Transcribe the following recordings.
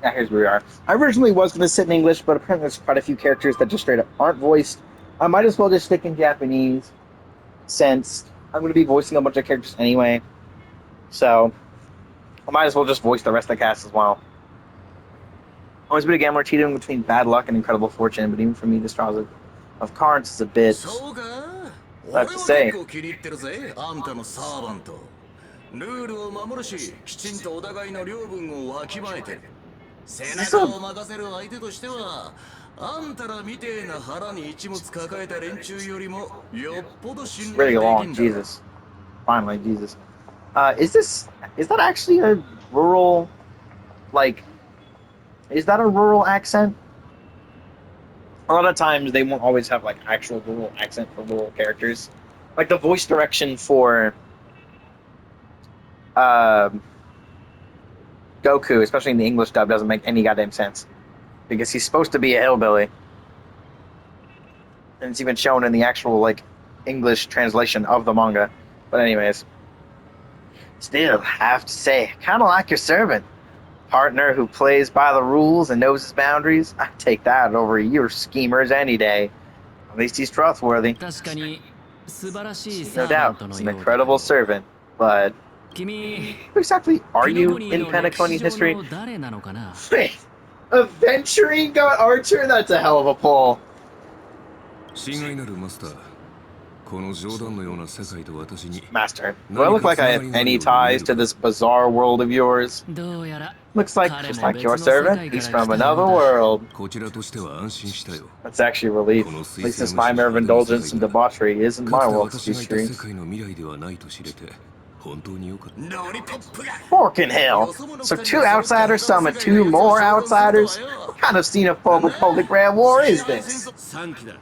Yeah, here's where we are. I originally was going to sit in English, but apparently there's quite a few characters that just straight up aren't voiced. I might as well just stick in Japanese since I'm going to be voicing a bunch of characters anyway. So I might as well just voice the rest of the cast as well. Always been a gambler teetering between bad luck and incredible fortune, but even for me, this draws of cards is a bit, I have to say. ルールを守るし、きちんとお互いの領分をわきまえてる。背 This is 中を任せる相手としては、あんたらみてえな腹に一物抱えた連中よりもよっぽど信 really 頼でき long. んだろ。Jesus, finally, Jesus. Is that actually a rural, like, is that a rural accent? A lot of times they won't always have like actual rural accent for rural characters. Like the voice direction for uh, Goku, especially in the English dub, doesn't make any goddamn sense because he's supposed to be a hillbilly, and it's even shown in the actual like English translation of the manga. But anyways, still have to say, kind of like your servant, partner who plays by the rules and knows his boundaries. I take that over your schemers any day. At least he's trustworthy. 確かに素晴らしい No サーバン doubt, トの he's an ようだけ incredible ど servant. But 君 who exactly are キノ you コニー in の歴史 Penacony 上 history? の誰なのかな Wait, adventuring got Archer? That's a hell of a pull. 親愛なるマスター、この冗談のような世界と私に Master, do I look like I have any ties to this bizarre world of yours? どうやら Looks like 彼 just も like 別 your の世 servant, 界か he's ら来 from たよ another うだ world. こちらとしては安心したよ。 That's actually a relief. At least this my mere indulgence and debauchery isn't か my つて world to 私 be がいた世 streets. 界の未来ではないと知れて本当によかった。ロリポップが Fork in hell. So two outsiders summon two more outsiders? What kind of xenophobic Holy Grail War is this? 3機だ。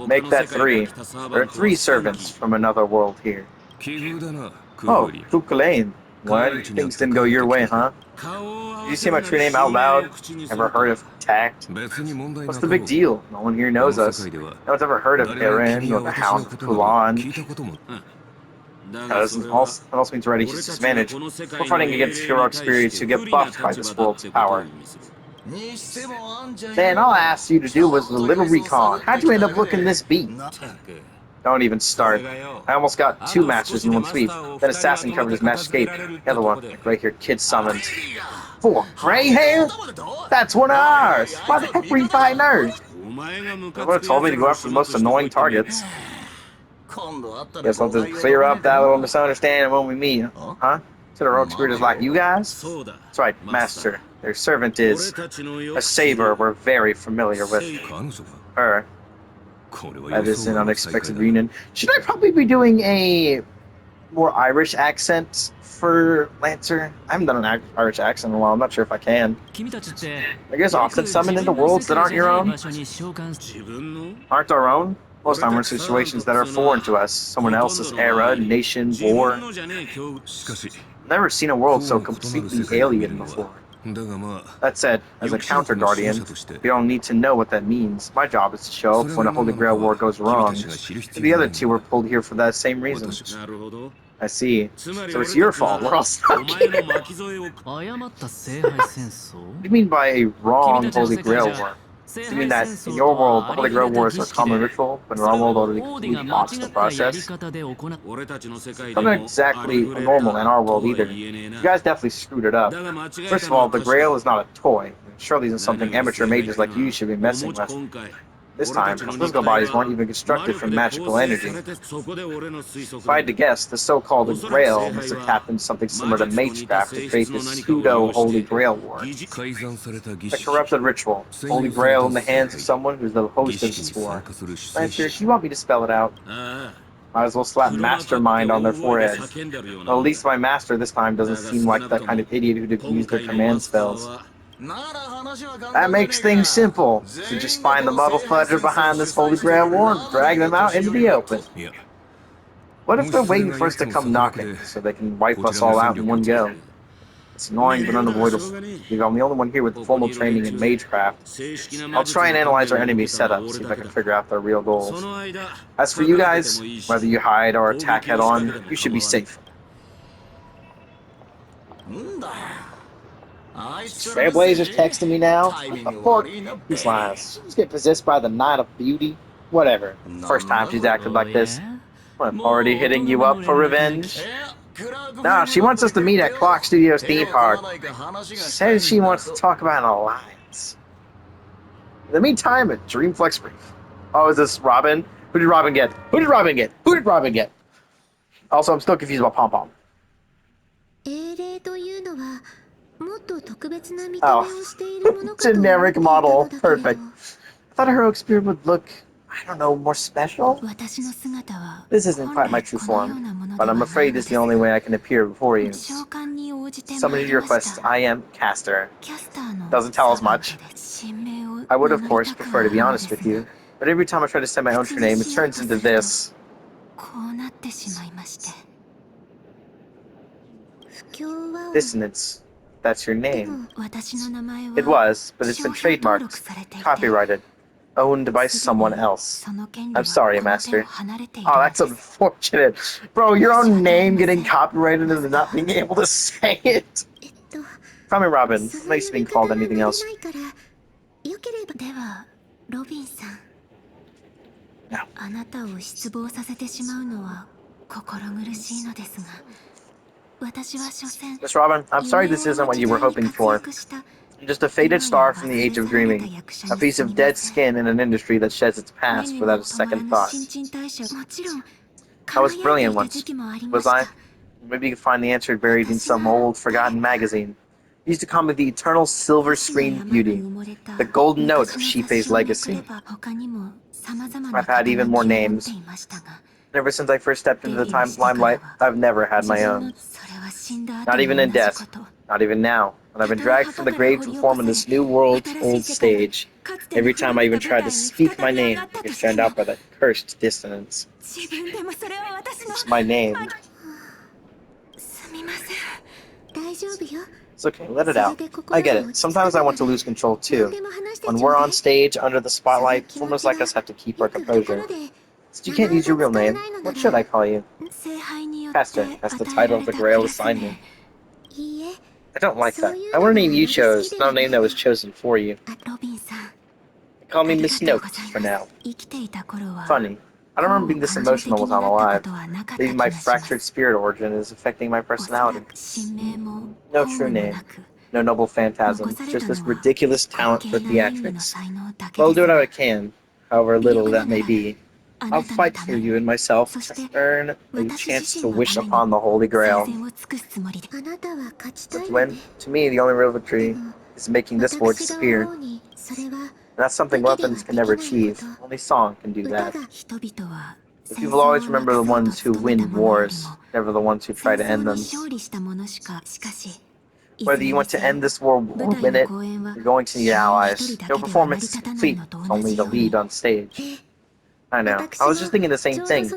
Make that three. There are three servants from another world here. 奇遇だな、ク Oh, フリ。 Kukulain. What? Things didn't go your way, huh? Did you say my true name out loud? Ever heard of tact? 別に問題な What's か the ろ big う。 deal? No one here こ knows の us. 世界では No one's ever heard of 誰も Eren 君 or や the 私の Hound こ of となど Kulan. 聞いたことも。That doesn't also means we're ready to disadvantage. We're fighting against heroic spirits who get buffed by this world's power. Then all I asked you to do was a little recon. How'd you end up looking this beat? Don't even start. I almost got two matches in one sweep. That assassin covered his match escape. The other one, like right here, kid summoned. For gray hair? That's one of ours! Why the heck were you fighting her? They would have told me to go after the most annoying targets. Guess I'll just clear up that little misunderstanding when we meet. Huh? To the rogue spiriters like you guys? That's right, Master. Their servant is a saber we're very familiar with. 彼女が Her. これは That 予 is 想 an 外の再 unexpected 会だ。 reunion. Should I probably be doing a more Irish accent for Lancer? I haven't done an Irish accent in a while. I'm not sure if I can. 君たちって I guess often summoned into worlds that aren't your own? 場所に召喚 自分の Aren't our own? Most time we're in situations that are foreign to us. Someone else's era, nation, war. のじゃねえ今日しかし Never seen a world so completely alien before. だがまあ That said, as a counter guardian, we don't need to know what that means. My job is to show up when a Holy Grail war goes wrong. The other two were pulled here for that same reason. なるほど I see. So it's your fault. We're all お stuck 前 here. の巻き添えを 誤った聖杯戦争 What do you mean by a wrong Holy Grail war? Do you mean that in your world, the Holy Grail wars are common ritual, but in our world, they're オーデ completely ィが間違 obstacle ったやり process? 方で行っ俺たちの世界 It's で not も exactly normal in our world either. You guys definitely screwed it up. だが間違え First た of の all, は the 確か Grail is not a toy. Surely isn't 何 something が amateur 正解 mages か like you should be な messing お持ち with. 今回 This 俺 time, たちの the 肉 physical 体 bodies weren't even は constructed 魔 from 力で magical 構成 energy. されてそこで俺の推測 If I had to guess, the so-called Osora Grail Seihai must have wa tapped into something similar to 魔術と似た Magecraft to 性 create 質の this 何かを利用 pseudo-Holy して Grail war. 疑似改ざんされた儀 A 式 corrupted ritual. Holy Grail in the hands of someone who's the 儀 host of 式に this war. 参加する出 Lancer, 席 do you want me to spell it out? ああ Might as well slap 黒幕って mastermind on their 大声で forehead. 叫んでるような Well, も at ん least だ my master this time doesn't だが seem 少 like な the くと kind も of idiot who 今 used their 回のマ command スター spells. はなら話は簡 That 単じゃね makes え things か simple. To 全 just 員 find が the この muddle 聖杯 pledger 戦争を behind 主 this Holy 催する Grail の war は and drag them out 年 into 寄り the だ open. いや What if they're waiting for us もしそれ to が come いつも knocking そこで so they can wipe こ us ちら all が out 戦 in 力を one 決め go? る It's annoying but メールだしょう unavoidable. がねえ Because I'm the only one here with ここ formal にいる training 連 in 中 Magecraft. 正式な I'll 魔術 try and の analyze 訓 our 練を enemy 受けたのは setup, 俺 see if だ I け can だ figure out their real そ goals. の間 As for 逆 you らってて guys, もいいし whether you hide or 攻 attack 撃 head を仕掛 on, けても you should 構 be わね safe. えんだよ Trailblazers texting me now? What the fuck? These lies. She's get possessed by the Night of Beauty? Whatever. First time she's acted like this. What, already hitting you up for revenge? No, she wants us to meet at Clock Studios theme park. She says she wants to talk about an alliance. In the meantime, at Dreamflex Reef. Oh, is this Robin? Who did Robin get? Who did Robin get? Who did Robin get? Also, I'm still confused about Pom Pom. Oh, generic model. Perfect. I thought a heroic spirit would look, I don't know, more special? This isn't quite my true form, but I'm afraid it's the only way I can appear before you. Summoning your request, I am Caster. Doesn't tell us much. I would, of course, prefer to be honest with you, but every time I try to say my own true name, it turns into this. Dissonance. That's your name. It was, but it's been trademarked, copyrighted, owned by someone else. I'm sorry, Master. Oh, that's unfortunate. Bro, your own name getting copyrighted and not being able to say it. Call me Robin. I'm not used to being called anything else. Miss Robin, I'm sorry this isn't what you were hoping for. I'm just a faded star from the age of dreaming. A piece of dead skin in an industry that sheds its past without a second thought. I was brilliant once, was I? Maybe you can find the answer buried in some old, forgotten magazine. You used to call me the eternal silver screen beauty, the golden note of Shifei's legacy. I've had even more names. Ever since I first stepped into the time's limelight, I've never had my own. Not even in death. Not even now, when I've been dragged from the grave to perform in this new world-old stage. Every time I even try to speak my name, I get drowned out by that cursed dissonance. It's my name. It's okay, let it out. I get it. Sometimes I want to lose control too. When we're on stage, under the spotlight, performers like us have to keep our composure. Since you can't use your real name, what should I call you? Caster, that's the title of the Grail assignment. I don't like that. I want a name you chose, not a name that was chosen for you. Call me Miss Noakes for now. Funny. I don't remember being this emotional while I'm alive. Maybe my fractured spirit origin is affecting my personality. No true name. No noble phantasm. Just this ridiculous talent for theatrics. But I'll do what I can, however little that may be. I'll fight for you and myself to earn a chance to wish upon the Holy Grail. But when, to me, the only real victory is making this war disappear. And that's something weapons can never achieve. Only song can do that. But people always remember the ones who win wars, never the ones who try to end them. Whether you want to end this war or win it, you're going to need allies. No performance is complete, only the lead on stage. I know. I was just thinking the same thing.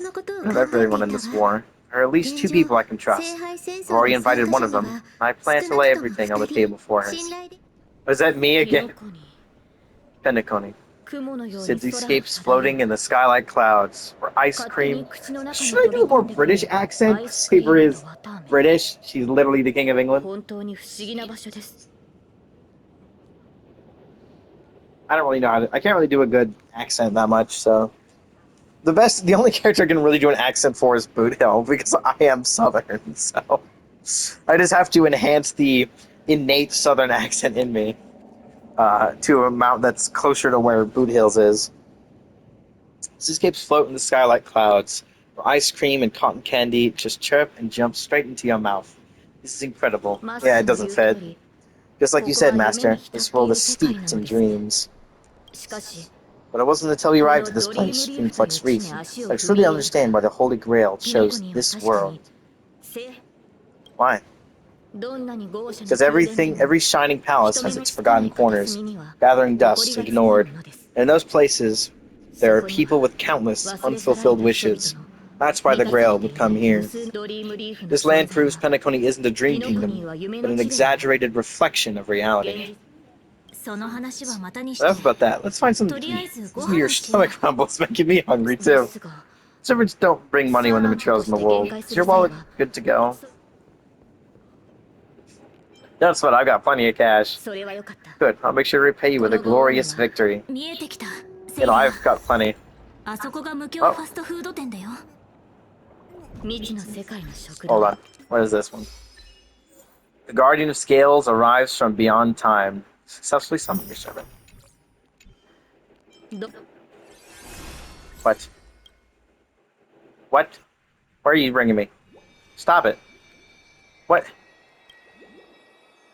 I love everyone in this war. There are at least 2 people I can trust. I've already invited one of them. I plan to lay everything on the table for her. Was that me again? Penacony. Cityscapes floating in the skylight clouds. Or ice cream. Should I do a more British accent? Saber is British. She's literally the King of England. I don't really know how to... I can't really do a good accent that much, so... The only character I can really do an accent for is Boot Hill, because I am Southern, so... I just have to enhance the innate Southern accent in me to an amount that's closer to where Boot Hills is. Seascapes float in the sky like clouds, where ice cream and cotton candy just chirp and jump straight into your mouth. This is incredible. Yeah, it doesn't fit. Just like you said, Master, this world is steeped in dreams. But it wasn't until we arrived at this place, Dreamflex Reef, that I truly understand why the Holy Grail chose this world. Why? Because every shining palace has its forgotten corners, gathering dust, ignored. And in those places, there are people with countless unfulfilled wishes. That's why the Grail would come here. This land proves Penacony isn't a dream kingdom, but an exaggerated reflection of reality. Enough about that. Let's find something to eat. Listen to your stomach rumble. It's making me hungry, too. Servants don't bring money when the material's in the world. Is your wallet good to go? That's what I got. Plenty of cash. それはよかった。 Good. I'll make sure to repay you with a glorious victory. 見えてきた。 You know, I've got plenty. あそこが無教ファストフード店だよ。未知の世界の食堂。 Hold on. What is this one? The Guardian of Scales arrives from beyond time. Successfully summoned your servant. ど What? What? Where are you bringing me? Stop it. What?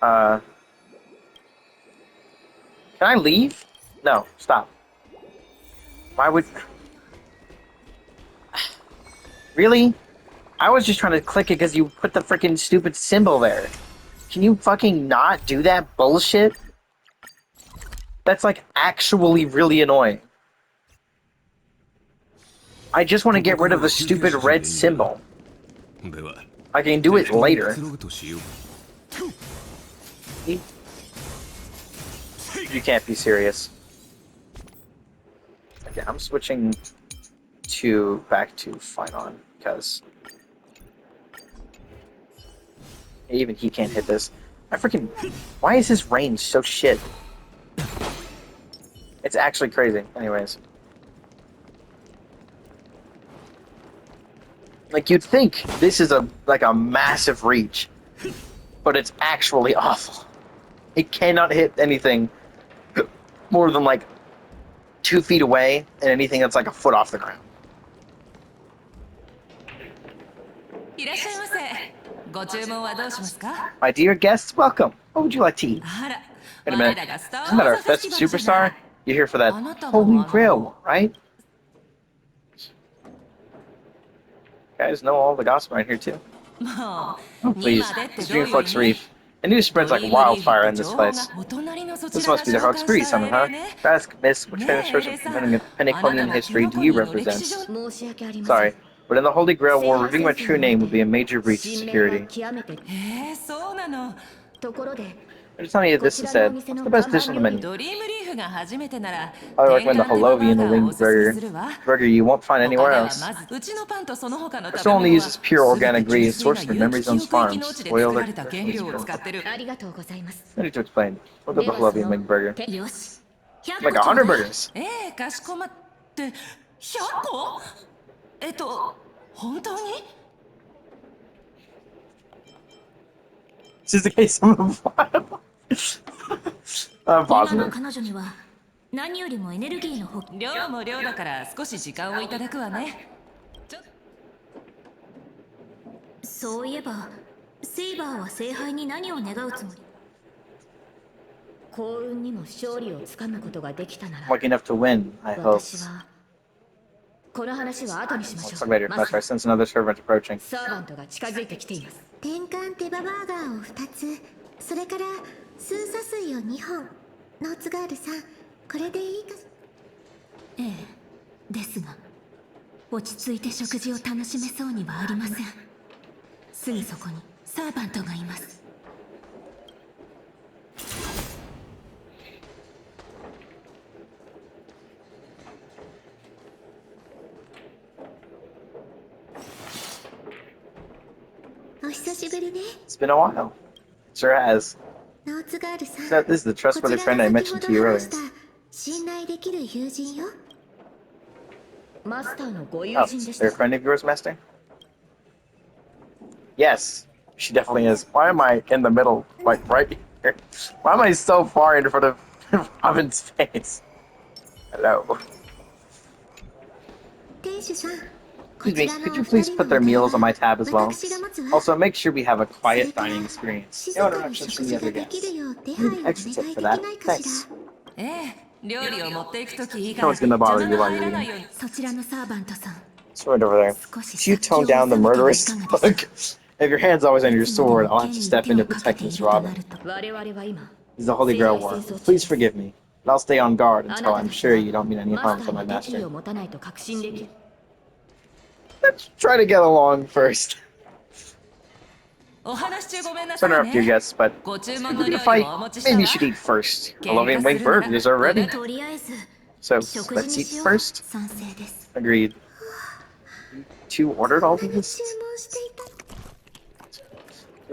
Can I leave? No, stop. Why would... Really? I was just trying to click it because you put the freaking stupid symbol there. Can you fucking not do that bullshit? That's like actually really annoying. I just want to get rid of the stupid red symbol. I can do it later. You can't be serious. Okay, I'm switching back to Finon because even he can't hit this. Why is his range so shit? It's actually crazy. Anyways. Like, you'd think this is a massive reach, but it's actually awful. It cannot hit anything more than like 2 feet away, and anything that's like a foot off the ground. My dear guests, welcome. What would you like to eat? Wait a minute. Isn't that our festive superstar? You're here for that Holy Grail, right? You guys know all the gossip right here too. Oh, please. This Dreamflux Reef. The news spreads like wildfire in this place. This must be the Hawks Breeze summon, huh? Ask Miss, which famous person from Penniconian history do you represent? Sorry, but in the Holy Grail War, revealing my true name would be a major breach of security. Just tell me this instead. What's the best dish on the menu? I recommend the Holovian winged burger you won't find anywhere else. Our store only uses pure organic ingredients sourced from Memory Zone's farms. Spoiled or... No need to explain. Look at the Holovian winged burger. Like 100 burgers. This is the case of the I'm positive. 彼女には何よりもエネルギーの補給。量も量だから少し時間をいただくわね。そういえば、セイバーは聖杯に何を願うつもり？幸運にも勝利をつかむことができたなら。Lucky enough to win, I hope. 私はこの話は後にしましょ Let's う。 talk later. That's right. Sense another servant approaching. サーバントが近づいてきています。転換手羽バーガーを2つ、それからスーサ水を2本。ノーツガールさん、これでいいか？ええ、ですが落ち着いて食事を楽しめそうにはありません。すぐそこにサーバントがいます。お久しぶりね。 It's been a while. Sure has. ノーツガールさん。 So this is the trustworthy friend I mentioned to you earlier. 信頼できる友人よ。マスターのご友 Oh, 人でし they're た。 a friend of yours, Master? Yes, she definitely is. Why am I in the middle, like right here? Why am I so far in front of Robin's face? Hello. 店主さん。 Excuse me, could you please put their meals on my tab as well? Also, make sure we have a quiet dining experience. No interruptions from the other guests. Extra tip for that. Thanks. ええ、料理を持っていくとき以 No 外 one's gonna bother 邪 you 魔 while が you're 入らない eating. ように。そちらのサーバントさん。 It's right over there. Could you tone down the murderous look? If your hand's always on your sword, I'll have to step in to protect Miss Robin. 我々は今 He's the Holy Grail War. Please forgive me, but I'll stay on guard until I'm sure you don't mean any マ harm スタ to ー my の敵意 master. を持たないと確信できる。 Let's try to get along first. お話中ごめんなさ Don't い interrupt your ね。 guests, but ご注 if 文 we're の料 gonna 理 fight, をお持ちしたわ maybe you should eat first. Halloween wing burgers are ready. とりあえず So 食 let's 事に eat しよう。 first. 賛成です。 Agreed. You two ordered all 注 these? 文していた。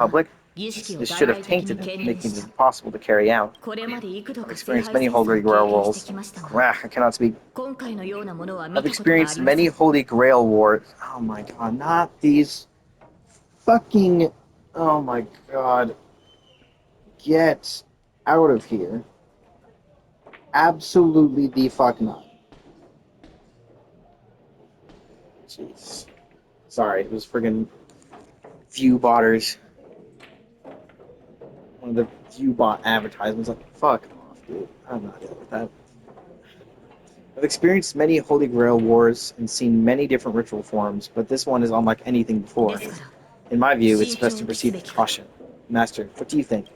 public, 儀式を this 大 should 々 have 的に tainted it, 敬礼 making し it た impossible to carry out. これまで幾度 I've か聖 experienced 杯 many 戦争を Holy 経 Grail 験して wars. きましたが I cannot speak. 今回のようなものは見 I've たことがありま experienced せ many ん Holy Grail wars. Oh my god, not these fucking... Oh my god. Get out of here. Absolutely the fuck not. Jeez. Sorry, it was friggin' view botters. One of the view bot advertisements. Like, fuck off, dude. I'm not dealing with that. I've experienced many Holy Grail wars and seen many different ritual forms, but this one is unlike anything before. ですから In my view, it's best to proceed with caution. Master, what do you think?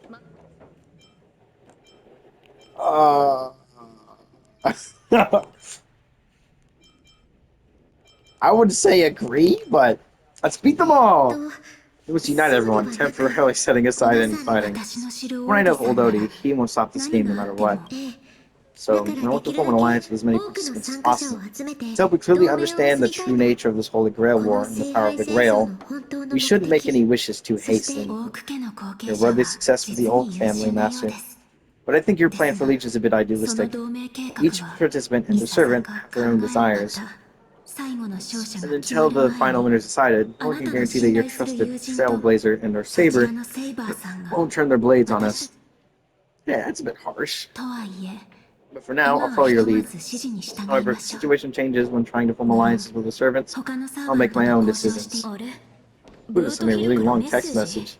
I would say agree, but let's beat them all. We must unite everyone, temporarily setting aside any fighting. When I know of old Odie, he won't stop this game no matter what. So, I want to form an alliance with as many participants as possible. To help we clearly understand the true nature of this Holy Grail War and the power of the Grail, we shouldn't make any wishes too hastily. Your worthy success with the Oak family, Master. But I think your plan for Legion is a bit idealistic. Each participant and the servant have their own desires. And until the final winner is decided, no one can guarantee that your trusted Trailblazer and their Saber won't turn their blades on us. Yeah, that's a bit harsh. But for now, I'll follow your lead. However, if the situation changes when trying to form alliances with the servants, I'll make my own decisions. Ooh, this is a really long text message.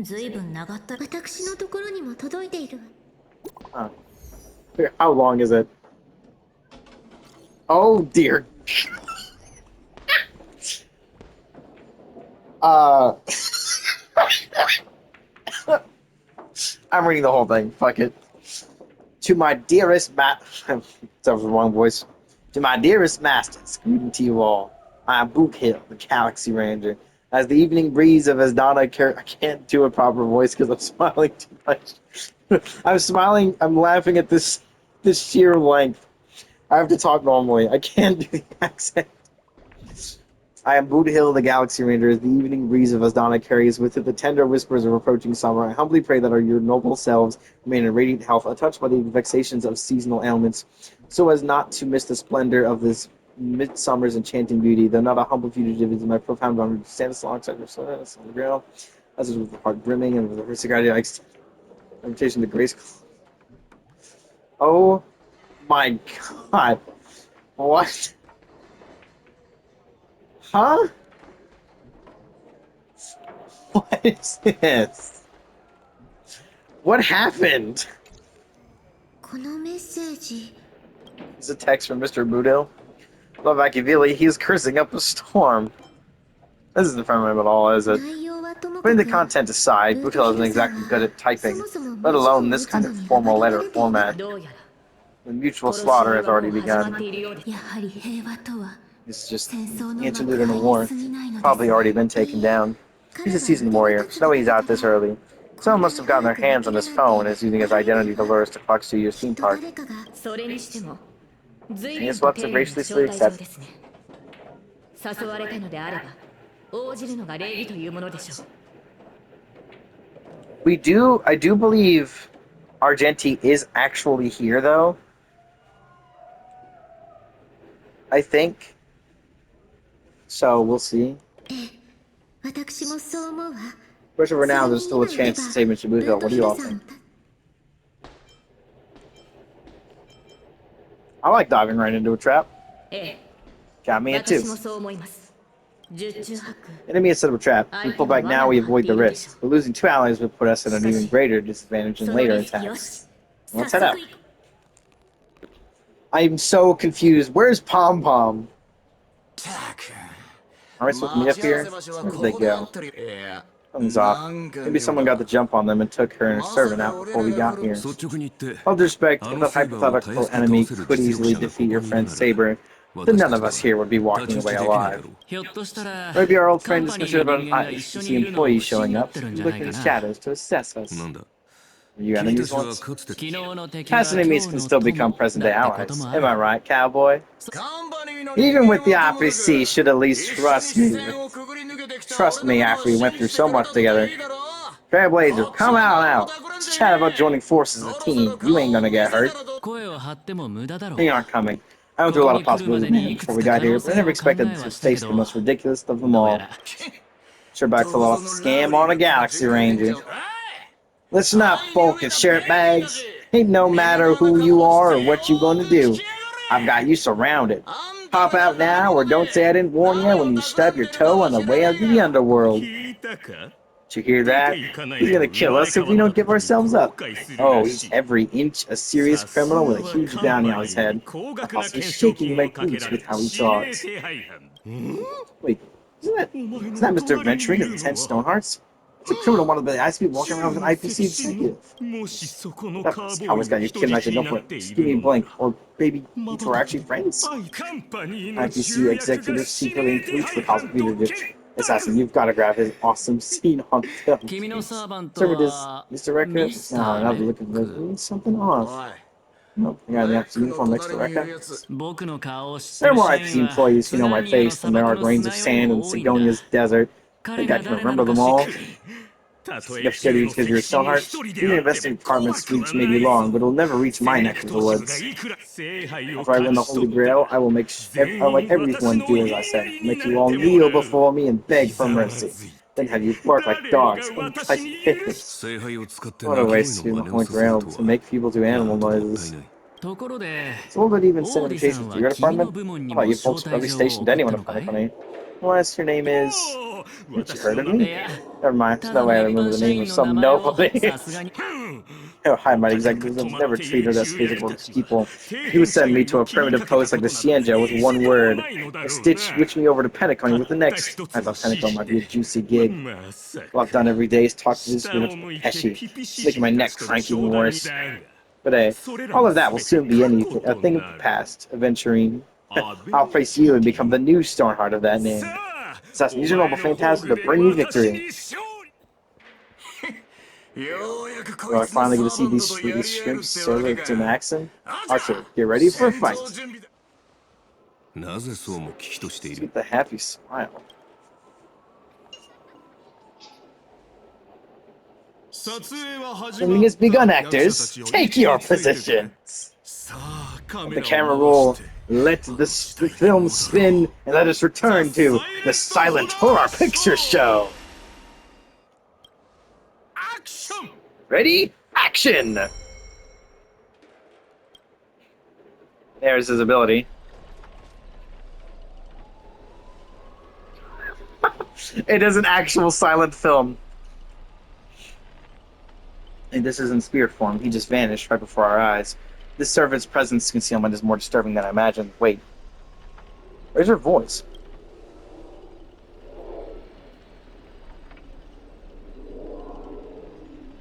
ずいぶん長った。私のところにも届いている。 How long is it? Oh dear. I'm reading the whole thing. Fuck it. To my dearest That was the wrong voice. To my dearest masters, greeting to you all. I am Book Hill, the Galaxy Ranger. As the evening breeze of Asdana, I can't do a proper voice because I'm smiling too much. I'm smiling. I'm laughing at this sheer length. I have to talk normally. I can't do the accent. I am Boot Hill, the Galaxy Ranger. As the evening breeze of Asdana carries with it the tender whispers of approaching summer, I humbly pray that your noble selves remain in radiant health, untouched by the vexations of seasonal ailments, so as not to miss the splendor of this midsummer's enchanting beauty. Though not a humble fugitive, is my profound honor to stand alongside your son on the ground, as is with the heart brimming and with the aristocratic invitation to grace. Oh my god. What? Huh? What is this? What happened? このメッセージ。 It's a text from Mr. Boodle. Love Machiavelli, he is cursing up a storm. This isn't from him at all, is it? 内容はともか Putting the く content aside, Boodle isn't exactly good at typing, let alone this kind of formal letter format. どうやら The mutual slaughter has already 始まって begun. いるようです。やはり平和とは It's just 戦争の the 幕 interlude in a 開 war. に過ぎないの Probably です already been taken down. He's a seasoned warrior. There's no way he's out this early. Someone must have gotten their hands on his phone and is using his identity to lure us to Fox Studios theme park. 誰かがそれにしても、随 I 分 guess と we'll have 丁 to 寧な graciously 招待 accept. 状ですね。誘われたのであれば、応じるのが礼儀というものでしょう。I do believe Argenti is actually here, though. I think. So, we'll see. 私もそう思うわ。 First over now, there's still a chance to save Mr. Boothill. What do you all think? I like diving right into a trap. ええ、 Got me in too. 私もそう思います。十中八九。 Enemy instead of a trap. We pull back now, we avoid the risk. But losing 2 allies would put us at an even greater disadvantage in その later リスクよ attacks. し。 Let's 早 head 速 out. I'm so confused. Where's Pom Pom? たく Am I supposed to meet up here? Where did they go? Something's off. Maybe someone got the jump on them and took her and her servant out before we got here. 率直に言って With respect, あ if の a セーバーをたや hypothetical すく倒 enemy せる could 実 easily 力者が defeat こ your こにい friend るなら Saber, 私 then た none of ち us here would be は太 walking 刀打ち away できないだ alive. ろう ひょっとしたら Maybe our old カ friend ン is パニー concerned の about 人間が一緒にいるのを IHC 不審 employees に showing なっ up, てるんじゃな looking いか in the な。 shadows to assess us. なんだ Are you 君た enemies ちは once? かつて 昨日の敵は Past 今 enemies 日 can の still 友 become present だ day ってこと allies. もあ Am る。 I right, cowboy? カンパニーの Even 人 with the 間はともかく IPC, should at least 一緒に trust me. 視線をくぐり抜けてきた Trust 俺 me の after ことを we 信 went through じて so くれ much たって together. いいだろ Trailblazer, come out now. Let's chat about joining forces as a team. You ain't gonna get hurt. 声を張っても無駄だろう。 They aren't coming. I went through a lot of possibilities before we got here, but I never expected to face the most ridiculous of them どう all. やら Sure back full off the scam on a Galaxy Ranger. Listen up, folk and shirt bags. Ain't no matter who you are or what you gonna do. I've got you surrounded. Pop out now or don't say I didn't warn you when you stub your toe on the way of the underworld. 聞いたか Did you hear that? He's gonna kill us if we don't give ourselves up. Oh, he's every inch a serious criminal with a huge bounty on his head. I'm possibly shaking my boots with how he talks. Wait, isn't that Mr. Venturing of the 10 Stonehearts? It's a criminal one of the ICP walking around with an IPC executive. That's how it's got your kid like no point. Just give me a blank. Or maybe you two are actually friends? IPC executive secretly in cahoots with House Leader. Assassin, you've got to grab his awesome scene on film. 君のサーバント Servant is は Mr. Record? ミスタ No, ー now レ they're ッ looking for ク something off. おい No, I got the IPC uniform next to 隣にいる Record. やつ 僕の顔を知って There are る more 社 IPC 員は employees who know my プガニアの face 砂 than there are 漠の grains 砂 of よ sand り in も多いんだ Sigonia's desert. I 彼 think I が can 誰な remember のか them 知 all. ってる Investigating because you're so hard. Even investigating department's reach may be long, but it'll never reach my neck of the woods. After I win the Holy Grail, I will I'll make everyone do as I say. Make you all kneel before me and beg for mercy. Then have you bark like dogs and like pigs. 聖杯を使って What a 鳴き waste 声 to の the 真似を Holy させる Grail と to は make people do いや animal とてもったい noises. ない ところで So would even オ send ーディさ invitations ん to は your 君の department? 部門に How も about you 招 folks 待 probably 状を stationed 送った anyone の in かい Funny. Unless your name is... Haven't you heard of い me? や Never mind, た that だの way I 一 remember 般 the 社 name 員 of の some 名前を nobody. さすがに Oh, high might executives have never treated us physical people. He would send me to a primitive post like the Xianzhou with one word, and switch me over to Pentacon with the next. I thought Pentacon might be a juicy gig. All I've done every day is talk to this bit of Pesci. It's making my neck cranky and worse. But hey, all of that will soon be a thing of the past, Aventurine. I'll face you and become the new Stormheart of that name. Assassin, use your noble phantasm to bring me victory. ようやくこ Will い I つの finally サ get to ー see バン these トとやり合え shrimp るってわ sailor け to か Maxon? Archer, get ready for a 戦 fight. 闘準備だなぜそうも危機としてい With る the happy smile. Filming has begun, actors. Take your positions. Let the camera roll. Let the film spin, and let us return to the silent horror picture show. Ready? Action! There's his ability. It is an actual silent film. And this is in spirit form. He just vanished right before our eyes. This servant's presence concealment is more disturbing than I imagined. Wait. Where's her voice?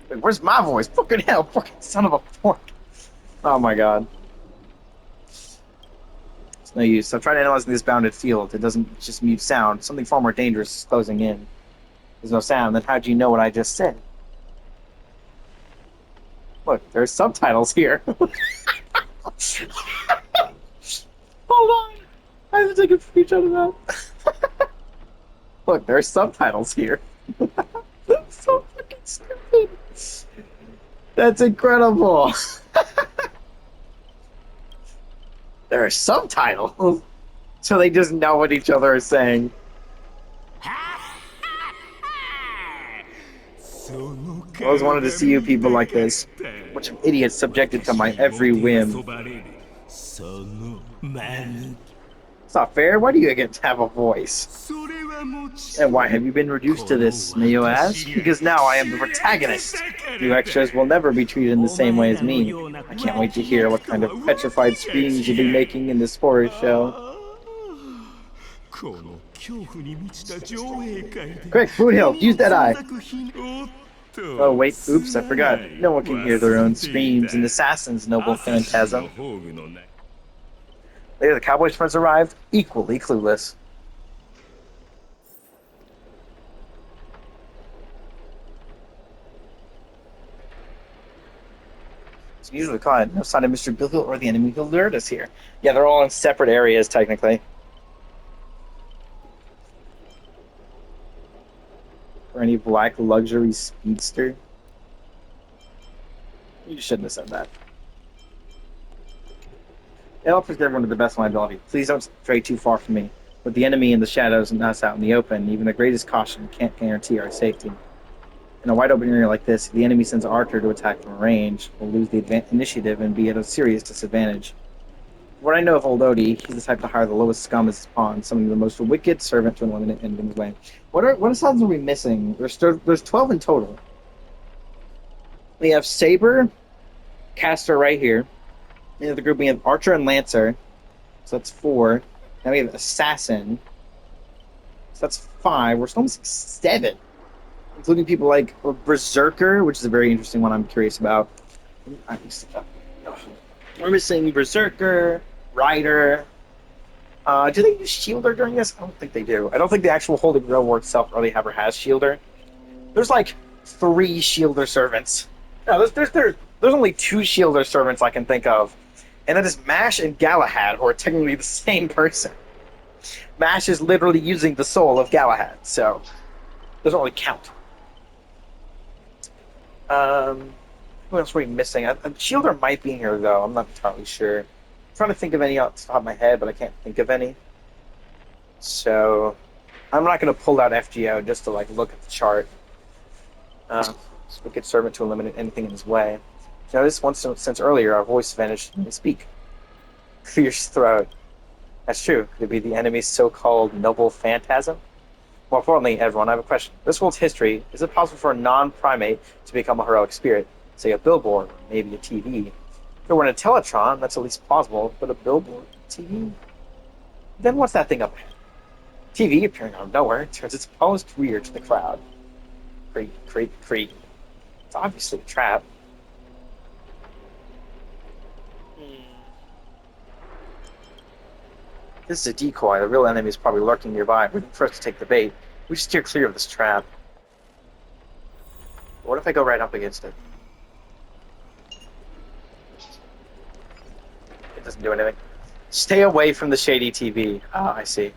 Wait, where's my voice? Fucking hell, fucking son of a fork. Oh my god. It's no use. I've tried analyzing this bounded field. It doesn't just mute sound. Something far more dangerous is closing in. There's no sound. Then how'd you know what I just said? Look, there's subtitles here. Hold on. I have to take a screenshot of that. Look, there's subtitles here. That's so fucking stupid. That's incredible. There are subtitles. So they just know what each other is saying. I always wanted to see you people like this. Bunch of idiots subjected to my every whim. It's not fair. Why do you get to have a voice? And why have you been reduced to this, may you ask? Because now I am the protagonist. You extras will never be treated in the same way as me. I can't wait to hear what kind of petrified screams you'll be making in this horror show. Quick, Boothill, use that eye. Oh wait, oops, I forgot. No one can hear their own screams, and Assassin's noble phantasm. Later, the Cowboys' friends arrived, equally clueless. It's usually quiet. No sign of Mr. Bilhill or the enemy who lured us here. Yeah, they're all in separate areas, technically. Or any black luxury speedster. You shouldn't have said that. I'll protect everyone to the best of my ability. Please don't stray too far from me. With the enemy in the shadows and us out in the open, even the greatest caution can't guarantee our safety. In a wide open area like this, if the enemy sends Archer to attack from range, we'll lose the initiative and be at a serious disadvantage. What I know of old Odie, he's the type to hire the lowest scum as his pawn, summoning the most wicked servant to eliminate enemy's way. What assassins are we missing? There's 12 in total. We have Saber, Caster right here. In the group we have Archer and Lancer, so that's 4. Then we have Assassin, so that's 5. We're still missing 7. including people like Berserker, which is a very interesting one I'm curious about. We're missing Berserker, Rider. Do they use Shielder during this? I don't think they do. I don't think the actual Holy Grail War itself really ever has Shielder. There's like 3 Shielder servants. No, there's only 2 Shielder servants I can think of. And that is Mash and Galahad, who are technically the same person. Mash is literally using the soul of Galahad, so it doesn't really count. What else were we missing? Shielder might be in here, though. I'm not entirely sure. I'm trying to think of any off the top of my head, but I can't think of any. So I'm not going to pull out FGO just to like look at the chart. Wicked servant to eliminate anything in his way. Notice once since earlier our voice vanished and we speak. Fierce throat. That's true. Could it be the enemy's so-called noble phantasm? More importantly, everyone, I have a question. This world's history, is it possible for a non-primate to become a heroic spirit? Say a billboard, maybe a TV. If it were in a Teletron, that's at least plausible, but a billboard, TV? Then what's that thing up ahead? TV appearing out of nowhere turns its post rear to the crowd. Creep, creep, creep. It's obviously a trap. This is a decoy. The real enemy is probably lurking nearby, waiting for us to take the bait. We should steer clear of this trap. What if I go right up against it? It doesn't do anything. Stay away from the shady TV. Ah, I see.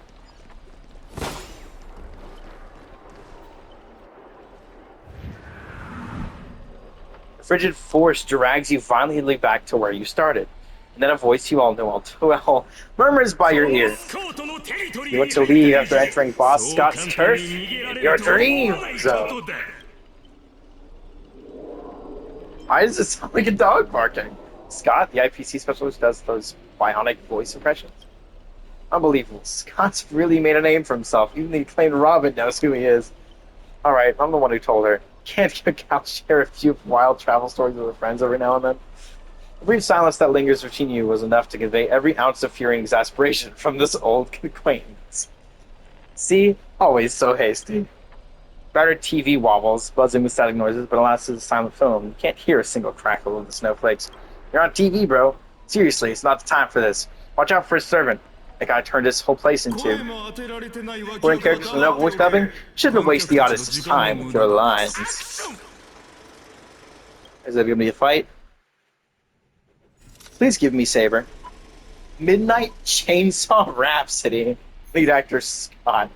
The frigid force drags you violently back to where you started. And then a voice you all know all too well murmurs by your ear. You want to leave after entering Boss Scott's turf? Your dream zone. Why does it sound like a dog barking? Scott, the IPC specialist, does those bionic voice impressions. Unbelievable. Scott's really made a name for himself. Even the acclaimed Robin knows who he is. Alright, I'm the one who told her. Can't your gal share a few wild travel stories with her friends every now and then? The brief silence that lingers between you was enough to convey every ounce of fury and exasperation from this old acquaintance. See? Always so hasty. Battered TV wobbles, buzzing with static noises, but alas, it's a silent film. You can't hear a single crackle of the snowflakes. You're on TV, bro. Seriously, it's not the time for this. Watch out for his servant. The guy turned this whole place into. Foreign characters with no voice dubbing? Shouldn't waste the artist's time with your lines. Is that gonna be a fight? Please give me Saber. Midnight Chainsaw Rhapsody. Lead actor Scott.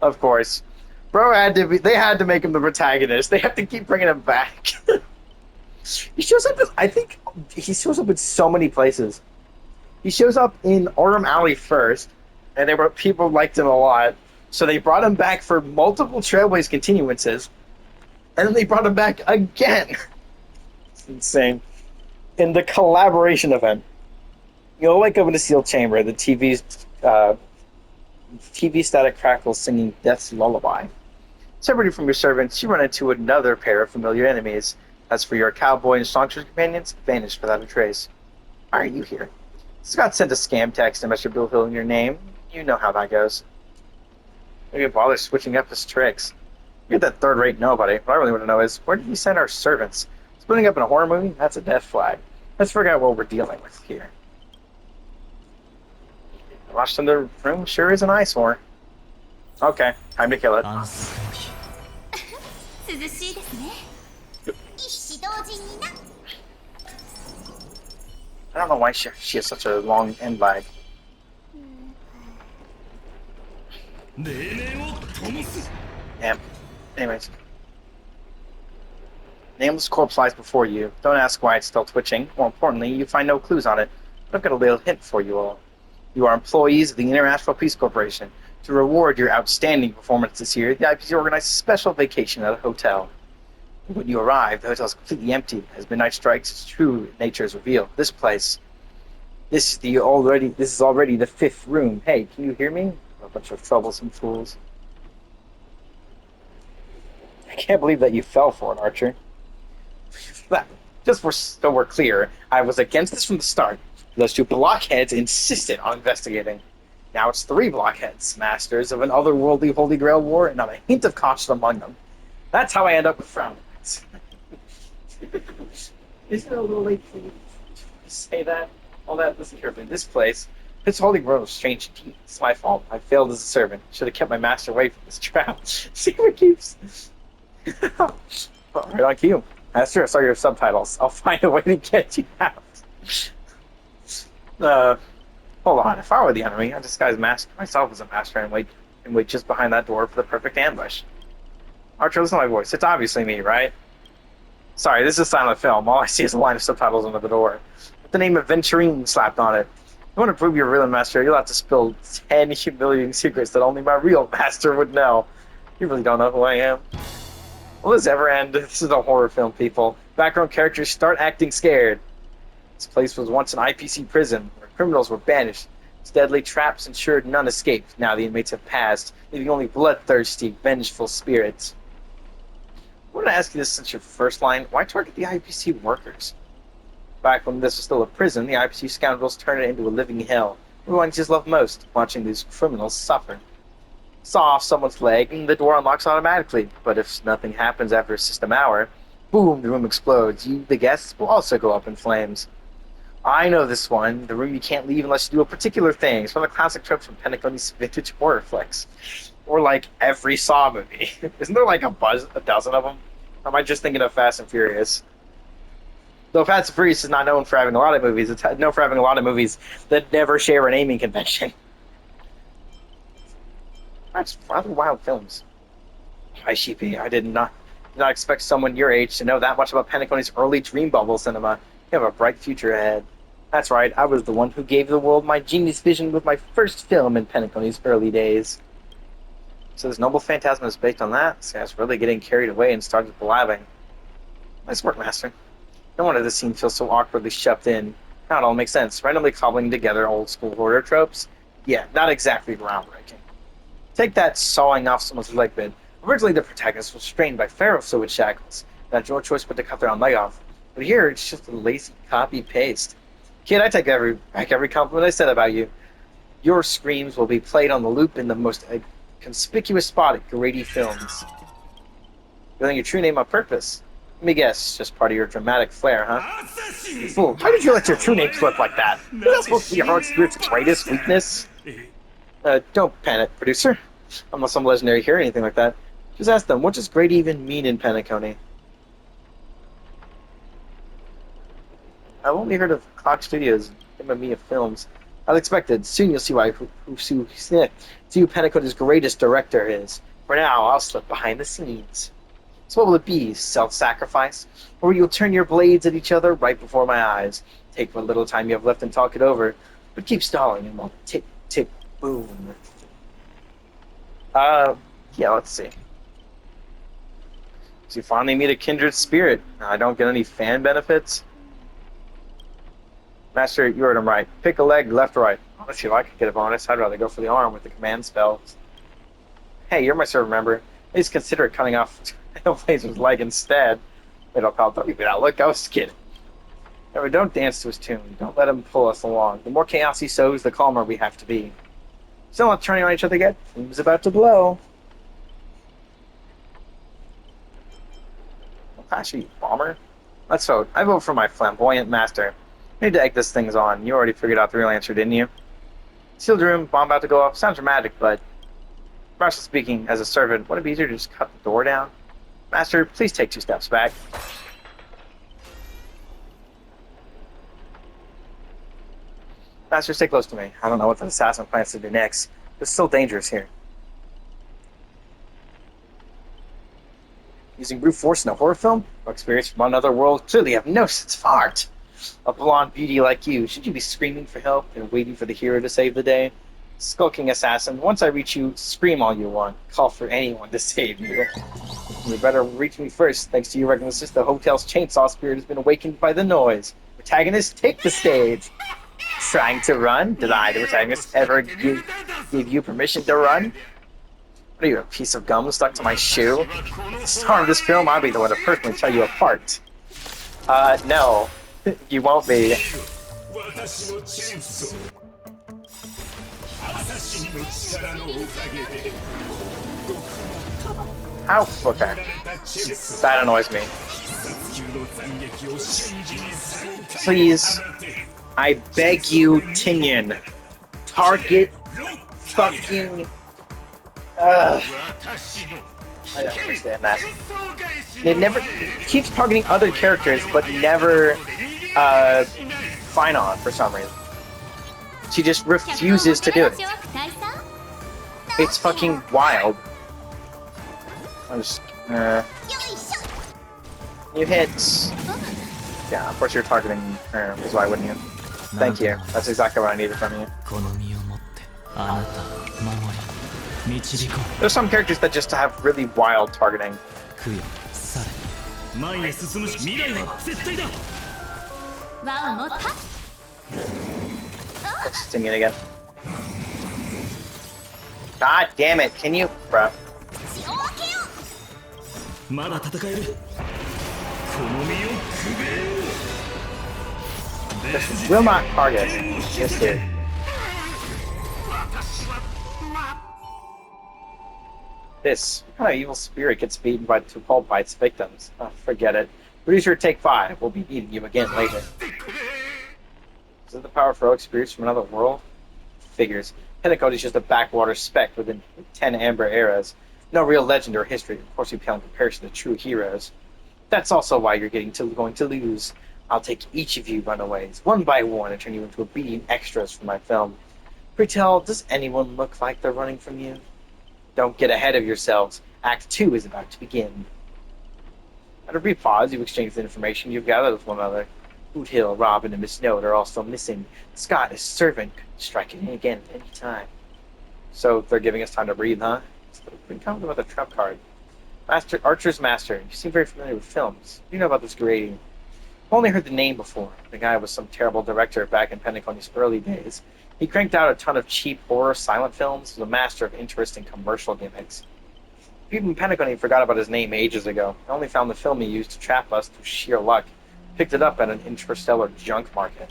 Of course. Bro they had to make him the protagonist. They have to keep bringing him back. He shows up, I think, he shows up in so many places. He shows up in Orem Alley first, and people liked him a lot, so they brought him back for multiple Trailblaze continuances, and then they brought him back again. It's insane. In the collaboration event, you'll wake up in a sealed chamber, the TV static crackles singing Death's Lullaby. Separated from your servants, you run into another pair of familiar enemies. As for your cowboy and songstress companions, vanished without a trace. Why are you here? Scott sent a scam text to Mr. Bill Hill in your name. You know how that goes. Maybe bother switching up his tricks. You're that third-rate nobody. What I really want to know is, where did he send our servants? Splitting up in a horror movie? That's a death flag. Let's figure out what we're dealing with here. The rush in the room sure is an eyesore. Okay, time to kill it. I don't know why she has such a long end lag. Damn. Anyways. Nameless corpse lies before you. Don't ask why it's still twitching. More importantly, you find no clues on it. But I've got a little hint for you all. You are employees of the International Peace Corporation. To reward your outstanding performance this year, the IPC organized a special vacation at a hotel. When you arrive, the hotel is completely empty. As midnight strikes, its true nature is revealed. This place, this is already the 5th room. Hey, can you hear me? A bunch of troublesome fools. I can't believe that you fell for it, Archer. Just so we're clear, I was against this from the start. Those 2 blockheads insisted on investigating. Now it's 3 blockheads, masters of an otherworldly Holy Grail war, and not a hint of caution among them. That's how I end up with frown lines. Isn't it a little late for you to say that? All that, listen carefully. This place, it's holy road of strange indeed. It's my fault. I failed as a servant. Should have kept my master away from this trap. See what keeps. Right on cue. Master, I saw your subtitles. I'll find a way to get you out. Hold on. If I were the enemy, I'd disguise myself as a master and wait just behind that door for the perfect ambush. Archer, listen to my voice. It's obviously me, right? Sorry, this is a silent film. All I see is a line of subtitles under the door, with the name of Venturine slapped on it. You want to prove you're a real master, you'll have to spill 10 humiliating secrets that only my real master would know. You really don't know who I am. Will this ever end? This is a horror film, people. Background characters start acting scared. This place was once an IPC prison, where criminals were banished. Its deadly traps ensured none escaped. Now the inmates have passed, leaving only bloodthirsty, vengeful spirits. I want to ask you this since your first line. Why target the IPC workers? Back when this was still a prison, the IPC scoundrels turned it into a living hell. Everyone just loved most, watching these criminals suffer. Saw off someone's leg, and the door unlocks automatically. But if nothing happens after a system hour, boom, the room explodes. You, the guests, will also go up in flames. I know this one. The room you can't leave unless you do a particular thing. It's one of the classic tropes from Penacony's vintage horror flicks. Or like every Saw movie. Isn't there like a dozen of them? Or am I just thinking of Fast and Furious? Though Fast and Furious is not known for having a lot of movies, it's known for having a lot of movies that never share a naming convention. That's rather wild films. Hi, Sheepy. I did not expect someone your age to know that much about Penacony's early dream bubble cinema. You have a bright future ahead. That's right, I was the one who gave the world my genius vision with my first film in Penacony's early days. So this noble phantasm is based on that? This guy's really getting carried away and started blabbing. Nice work, Master. No wonder this scene feels so awkwardly shoved in. Now it all makes sense. Randomly cobbling together old-school horror tropes? Yeah, not exactly groundbreaking. Take that sawing off someone's leg bit. Originally, the protagonist was restrained by ferrofluid shackles. That no choice but to cut their own leg off. But here, it's just a lazy copy-paste. Kid, I take back every compliment I said about you. Your screams will be played on the loop in the most conspicuous spot at Grady Films. Revealing your true name on purpose. Let me guess, just part of your dramatic flair, huh? You fool, how did you let your true name slip like that? Isn't that supposed to be your heart spirit's greatest weakness? Don't panic, producer. I'm not some legendary hero or anything like that. Just ask them, what does Grady even mean in Penacony? I've only heard of Clock Studios and Mamiya Films. As expected, soon you'll see who Penacony's greatest director is. For now, I'll slip behind the scenes. So what will it be? Self-sacrifice? Or you'll turn your blades at each other right before my eyes? Take what little time you have left and talk it over. But keep stalling and we'll tick, tick, boom. Yeah, let's see. So you finally meet a kindred spirit. I don't get any fan benefits. Master, you heard him right. Pick a leg, left or right. Unless you like to get a bonus, I'd rather go for the arm with the command spells. Hey, you're my servant member. Please consider cutting off Blaze's leg instead. Wait, I'll don't give me that look. I was kidding. However, don't dance to his tune. Don't let him pull us along. The more chaos he sows, the calmer we have to be. Still not turning on each other yet? Flame's about to blow. Well, actually, bomber. Let's vote. I vote for my flamboyant master. I need to egg this thing's on. You already figured out the real answer, didn't you? Sealed room, bomb about to go off. Sounds dramatic, but Marshall speaking, as a servant, would it be easier to just cut the door down? Master, please take 2 steps back. Master, stay close to me. I don't know what the assassin plans to do next. It's still dangerous here. Using brute force in a horror film? Or experience from another world? Clearly have no sense of art. A blonde beauty like you, should you be screaming for help and waiting for the hero to save the day? Skulking assassin, once I reach you, scream all you want. Call for anyone to save you. You better reach me first. Thanks to your recklessness, the hotel's chainsaw spirit has been awakened by the noise. Protagonist, take the stage. Trying to run? Did I, the protagonist, ever give you permission to run? What are you, a piece of gum stuck to my shoe? The star of this film, I'll be the one to personally tell you apart. No. You won't be. How? Okay. That annoys me. Please, I beg you, Tinian, target fucking. I don't understand that. They never keeps targeting other characters, but never Finon for some reason. She just refuses to do it. It's fucking wild. I just new hits. Yeah, of course you're targeting her, because why wouldn't you? Thank you. That's exactly what I needed from you. There's some characters that just have really wild targeting. Let's sting it again. God damn it, can you, bruh? This will not target. Yes, dude. This what kind of evil spirit gets beaten by pulp by its victims? Oh, forget it. Producer, take 5. We'll be beating you again later. Is it the power for spirits from another world? Figures. Pentecost is just a backwater speck within 10 amber eras. No real legend or history. Of course, you pale in comparison to true heroes. That's also why you're going to lose. I'll take each of you runaways, one by one, and turn you into obedient extras for my film. Pre-tell, does anyone look like they're running from you? Don't get ahead of yourselves. Act 2 is about to begin. At a brief pause, you exchange the information you've gathered with one another. Boot Hill, Robin, and Miss Note are all still missing. Scott, his servant, could strike in again at any time. So they're giving us time to breathe, huh? It's pretty common about the trap card. Archer's Master. You seem very familiar with films. What do you know about this grading? I've only heard the name before. The guy was some terrible director back in Pentecost's early days. He cranked out a ton of cheap horror silent films, was a master of interesting commercial gimmicks. People in Pentagon forgot about his name ages ago. I only found the film he used to trap us through sheer luck. Picked it up at an interstellar junk market.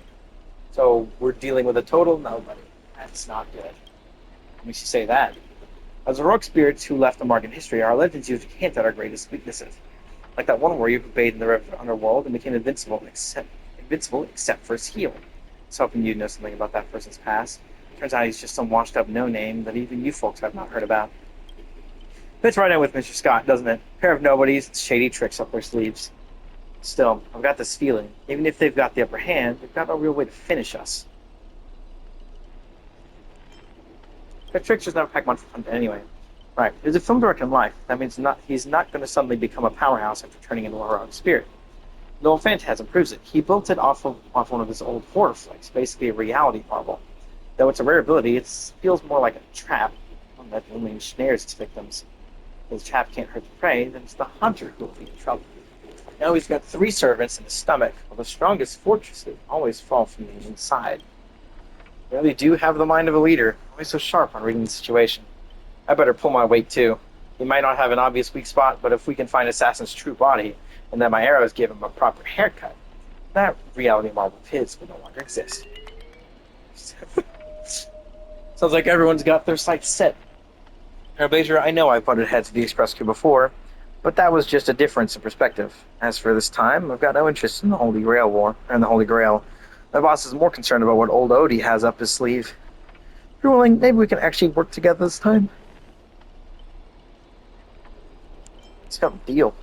So we're dealing with a total nobody. That's not good. What makes you say that? As heroic spirits who left a mark in history, our legends usually hint at our greatest weaknesses. Like that one warrior who bathed in the river underworld and became invincible except for his heel. It's hoping you know something about that person's past. Turns out he's just some washed up no-name that even you folks have not heard about. Fits right in with Mr. Scott, doesn't it? Pair of nobodies, shady tricks up their sleeves. Still, I've got this feeling, even if they've got the upper hand, they've got no real way to finish us. The tricks just never pack much fun anyway. Right, there's a film director in life. That means he's not going to suddenly become a powerhouse after turning into a heroic spirit. Noel Phantasm proves it. He built it off one of his old horror flicks, basically a reality marvel. Though it's a rare ability, it feels more like a trap, one that only ensnares its victims. If the trap can't hurt the prey, then it's the hunter who will be in trouble. Now he's got 3 servants in his stomach, while the strongest fortresses always fall from the inside. They really do have the mind of a leader, always so sharp on reading the situation. I better pull my weight too. He might not have an obvious weak spot, but if we can find Assassin's true body, and then my arrows give him a proper haircut, that reality marvel of his will no longer exist. Sounds like everyone's got their sights set. Blazer, I know I've butted heads with the Express Crew before, but that was just a difference in perspective. As for this time, I've got no interest in the Holy Grail War, and the Holy Grail. My boss is more concerned about what old Odie has up his sleeve. If you're willing, maybe we can actually work together this time. Let's have a deal.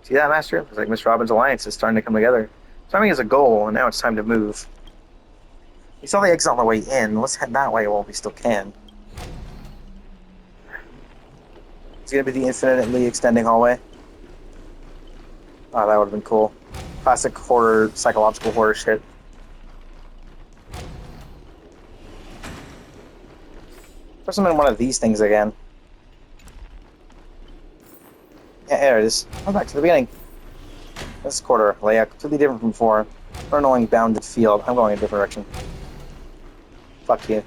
See that, Master? Looks like Miss Robin's alliance is starting to come together. Timing is a goal, and now it's time to move. We saw the exit on the way in. Let's head that way while we still can. It's gonna be the infinitely extending hallway. Oh, that would have been cool. Classic horror, psychological horror shit. Put some in one of these things again. Yeah, there it is. Go back to the beginning. This quarter layout completely different from before. For an annoying bounded field. I'm going a different direction. Fuck you.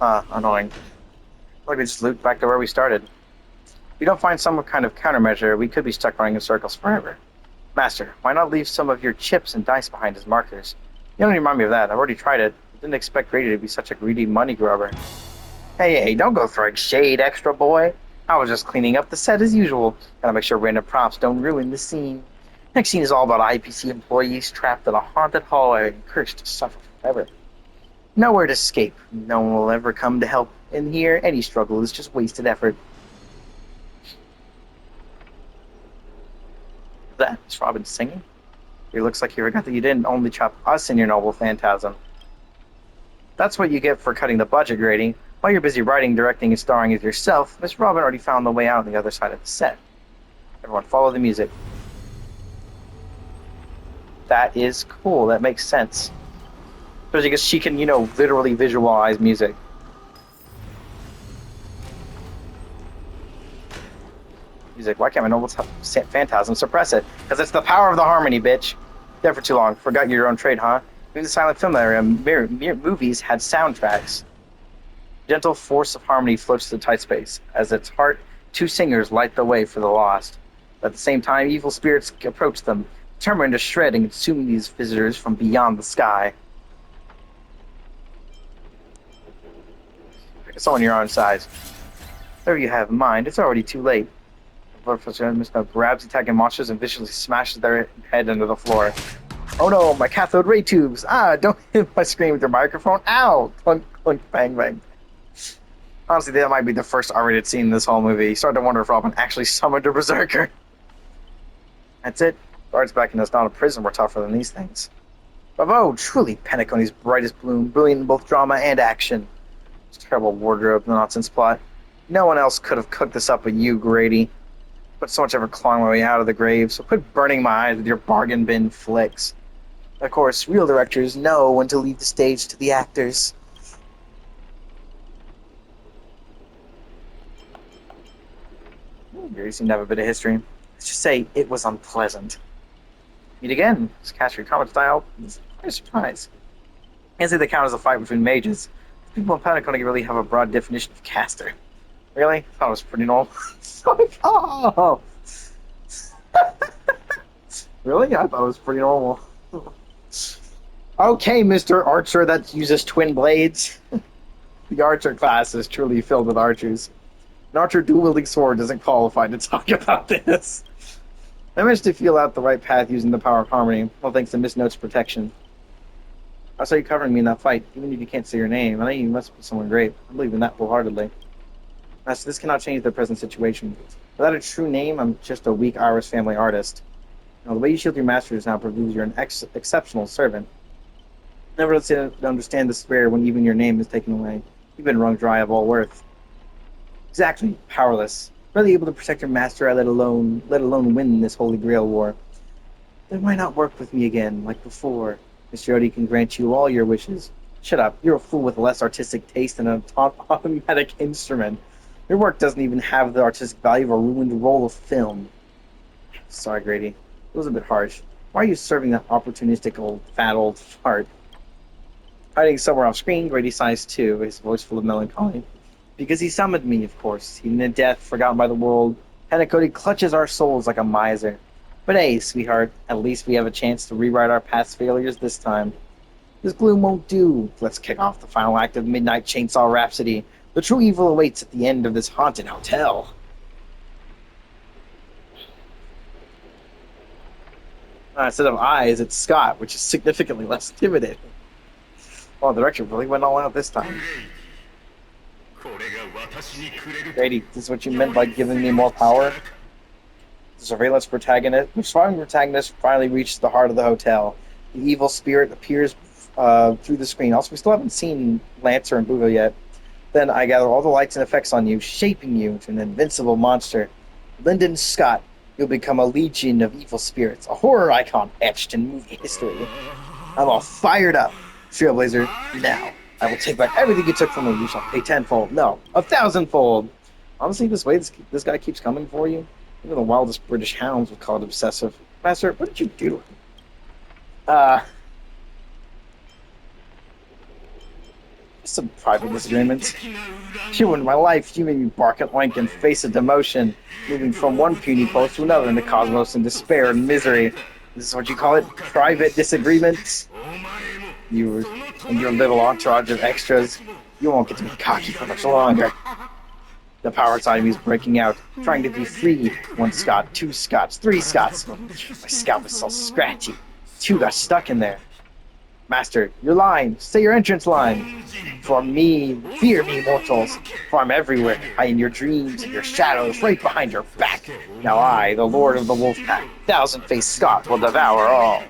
Annoying. Like we just looped back to where we started. If we don't find some kind of countermeasure, we could be stuck running in circles forever. Master, why not leave some of your chips and dice behind as markers? You don't remind me of that. I've already tried it. Didn't expect Grady to be such a greedy money grubber. Hey, don't go throwing shade, extra boy. I was just cleaning up the set as usual. Gotta make sure random props don't ruin the scene. Next scene is all about IPC employees trapped in a haunted hallway and cursed to suffer forever. Nowhere to escape. No one will ever come to help. In here, any struggle is just wasted effort. That's Robin singing? It looks like you forgot that you didn't only chop us in your noble phantasm. That's what you get for cutting the budget, Grady. While you're busy writing, directing, and starring as yourself, Miss Robin already found the way out on the other side of the set. Everyone, follow the music. That is cool. That makes sense. Especially because she can, literally visualize music. Music. Why can't my noble phantasm suppress it? Because it's the power of the harmony, bitch. There for too long. Forgot your own trade, huh? Even the silent film area, movies had soundtracks. Gentle force of harmony floats through the tight space. As its heart, two singers light the way for the lost. At the same time, evil spirits approach them, determined to shred and consume these visitors from beyond the sky. It's all on your own side. Whatever you have in mind, it's already too late. The Bloodflush grabs attacking monsters and viciously smashes their head into the floor. Oh no, my cathode ray tubes! Ah, don't hit my screen with your microphone! Ow! Clunk, clunk, bang, bang. Honestly, that might be the first R-rated scene in this whole movie. You start to wonder if Robin actually summoned a berserker. That's it. Guards back in not a prison were tougher than these things. Bravo! Truly, Penacony's brightest bloom, brilliant in both drama and action. It's a terrible wardrobe nonsense plot. No one else could have cooked this up but you, Grady. But so much ever clawing my way out of the grave, so quit burning my eyes with your bargain bin flicks. Of course, real directors know when to leave the stage to the actors. You seem to have a bit of history. Let's just say it was unpleasant. Meet again. This cast your comment style is quite a surprise. Can't say they count as a fight between mages. People in Pentagon really have a broad definition of caster. Really? I thought it was pretty normal. Oh! Really? I thought it was pretty normal. Okay, Mr. Archer that uses twin blades. The archer class is truly filled with archers. An archer dual-wielding sword doesn't qualify to talk about this. I managed to feel out the right path using the power of harmony, all thanks to Miss Note's protection. I saw you covering me in that fight, even if you can't say your name. I know you must be someone great. I believe in that wholeheartedly. As this cannot change the present situation. Without a true name, I'm just a weak Irish family artist. Now, the way you shield your masters now proves you're an exceptional servant. Never understand despair when even your name is taken away. You've been wrung dry of all worth. Exactly, powerless. Barely able to protect your master, let alone win this Holy Grail war. Then why not work with me again, like before? Mr. Odie can grant you all your wishes. Shut up, you're a fool with less artistic taste than an automatic instrument. Your work doesn't even have the artistic value of a ruined roll of film. Sorry, Grady. It was a bit harsh. Why are you serving that opportunistic fat old fart? Hiding somewhere off screen, Grady sighs too, his voice full of melancholy. Because he summoned me, of course. Even in death, forgotten by the world, Penacony clutches our souls like a miser. But hey, sweetheart, at least we have a chance to rewrite our past failures this time. This gloom won't do. Let's kick off the final act of Midnight Chainsaw Rhapsody. The true evil awaits at the end of this haunted hotel. Instead of eyes, it's Scott, which is significantly less intimidating. Well, the director really went all out this time. Grady, this is what you meant by giving me more power? The surveillance protagonist finally reaches the heart of the hotel. The evil spirit appears through the screen. Also, we still haven't seen Lancer and Bugo yet. Then I gather all the lights and effects on you, shaping you into an invincible monster. Lyndon Scott, you'll become a legion of evil spirits, a horror icon etched in movie history. I'm all fired up. Trailblazer, now. I will take back everything you took from me. You shall pay tenfold. No, 1,000-fold. Honestly, this way this guy keeps coming for you. Even the wildest British hounds would call it obsessive. Master, what did you do? Some private disagreements. You ruined my life. You made me bark and oink and face a demotion, moving from one puny post to another in the cosmos in despair and misery. This is what you call it? Private disagreements? You and your little entourage of extras, you won't get to be cocky for much longer. The power side of me is breaking out, trying to be free. 1 Scot, 2 Scots, 3 Scots. My scalp is so scratchy. 2 got stuck in there. Master, your line. Say your entrance line. For me, fear me, mortals. For I'm everywhere. I in your dreams, in your shadows, right behind your back. Now I, the Lord of the Wolf Pack, 1,000-faced Scot, will devour all.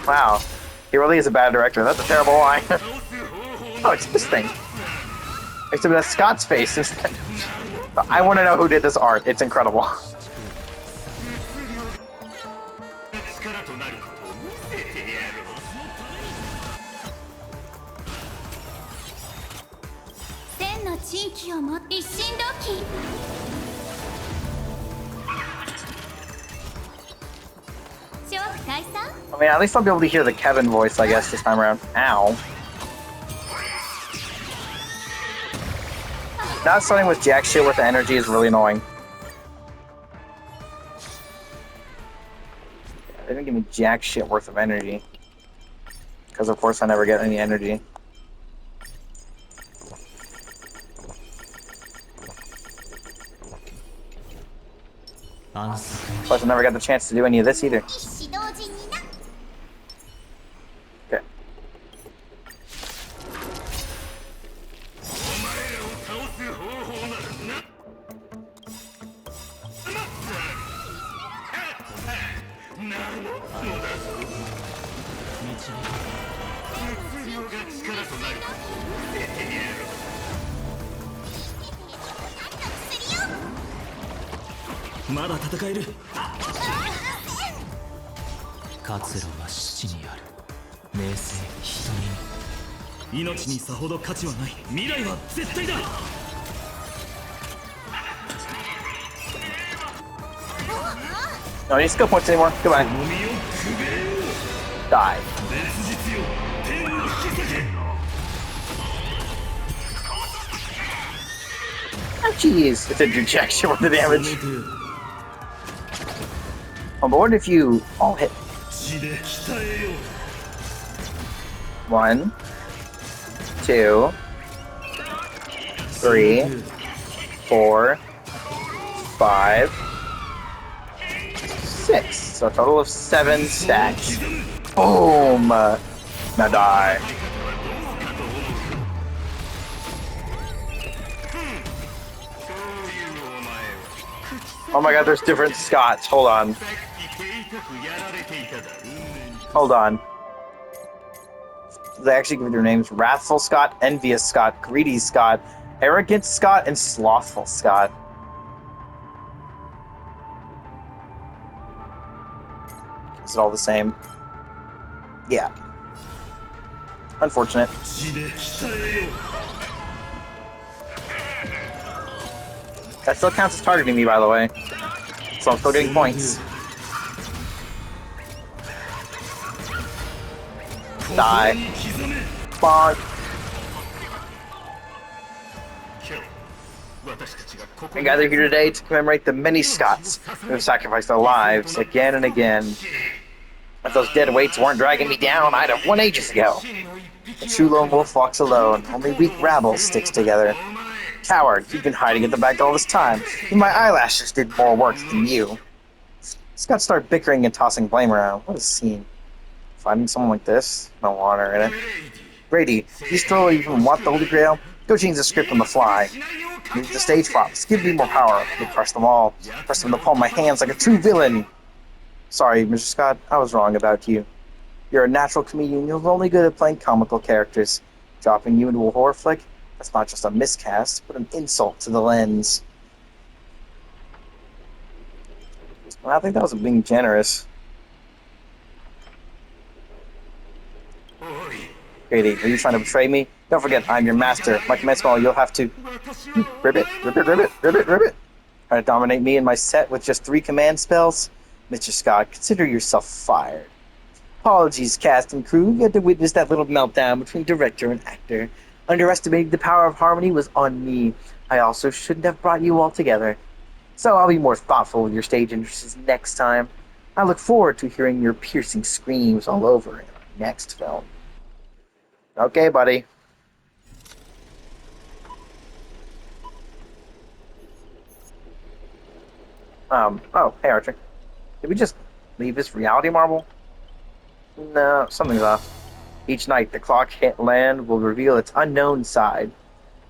Wow. He really is a bad director. That's a terrible line. Oh, it's this thing. Except that's Scott's face instead. I want to know who did this art. It's incredible. I mean, at least I'll be able to hear the Kevin voice, I guess, this time around. Ow. Not starting with jack shit with the energy is really annoying. They didn't give me jack shit worth of energy. Because of course I never get any energy. Plus I never got the chance to do any of this either. Okay. No need skill points anymore. Goodbye. Die. Oh jeez, it did do jack shit with the damage. Oh, but what if you all hit? 1, 2, 3, 4, 5, 6. So a total of 7 stacks. Boom! Now die. Oh my god, there's different Scots. Hold on. Hold on. They actually give their names: Wrathful Scot, Envious Scot, Greedy Scot, Arrogant Scot, and Slothful Scot. Is it all the same? Yeah. Unfortunate. That still counts as targeting me, by the way. So I'm still getting points. Die. Bonk. I gathered here today to commemorate the many Scots who have sacrificed their lives again and again. If those dead weights weren't dragging me down, I'd have won ages ago. The true lone wolf walks alone. Only weak rabble sticks together. Coward, you've been hiding at the back all this time. Even my eyelashes did more work than you. Scots start bickering and tossing blame around. What a scene. Finding someone like this? No honor in it. Brady, you still even want the Holy Grail? Go change the script on the fly. Move the stage props. Give me more power. You'll crush them all. Press them in the palm of my hands like a true villain. Sorry, Mr. Scott, I was wrong about you. You're a natural comedian. You're only good at playing comical characters. Dropping you into a horror flick? That's not just a miscast, but an insult to the lens. Well, I think that was being generous. Grady, are you trying to betray me? Don't forget, I'm your master. My command spell, you'll have to... Ribbit, ribbit, ribbit, ribbit, ribbit. Trying to dominate me and my set with just 3 command spells? Mr. Scott, consider yourself fired. Apologies, cast and crew. You had to witness that little meltdown between director and actor. Underestimating the power of harmony was on me. I also shouldn't have brought you all together. So I'll be more thoughtful with your stage entrances next time. I look forward to hearing your piercing screams all over in our next film. Okay, buddy. Oh, hey, Archer. Did we just leave this reality marble? No, something's off. Each night, the clock hit land will reveal its unknown side.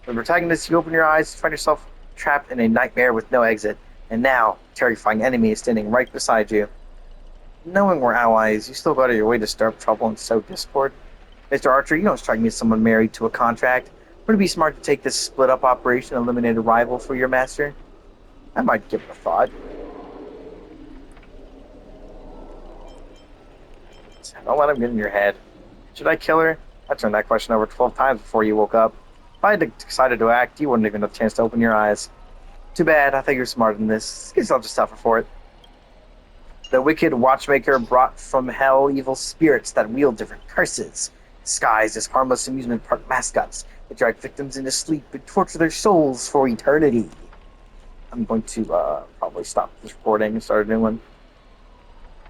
When protagonist, you open your eyes to find yourself trapped in a nightmare with no exit. And now, a terrifying enemy is standing right beside you. Knowing we're allies, you still go out of your way to stir up trouble and sow discord. Mr. Archer, you don't strike me as someone married to a contract. Would it be smart to take this split-up operation and eliminate a rival for your master? I might give it a thought. Don't let him get in your head. Should I kill her? I turned that question over 12 times before you woke up. If I had decided to act, you wouldn't even have a chance to open your eyes. Too bad, I think you're smarter than this. Guess I'll just suffer for it. The wicked watchmaker brought from hell evil spirits that wield different curses, disguised as harmless amusement park mascots that drag victims into sleep and torture their souls for eternity. I'm going to probably stop this recording and start a new one.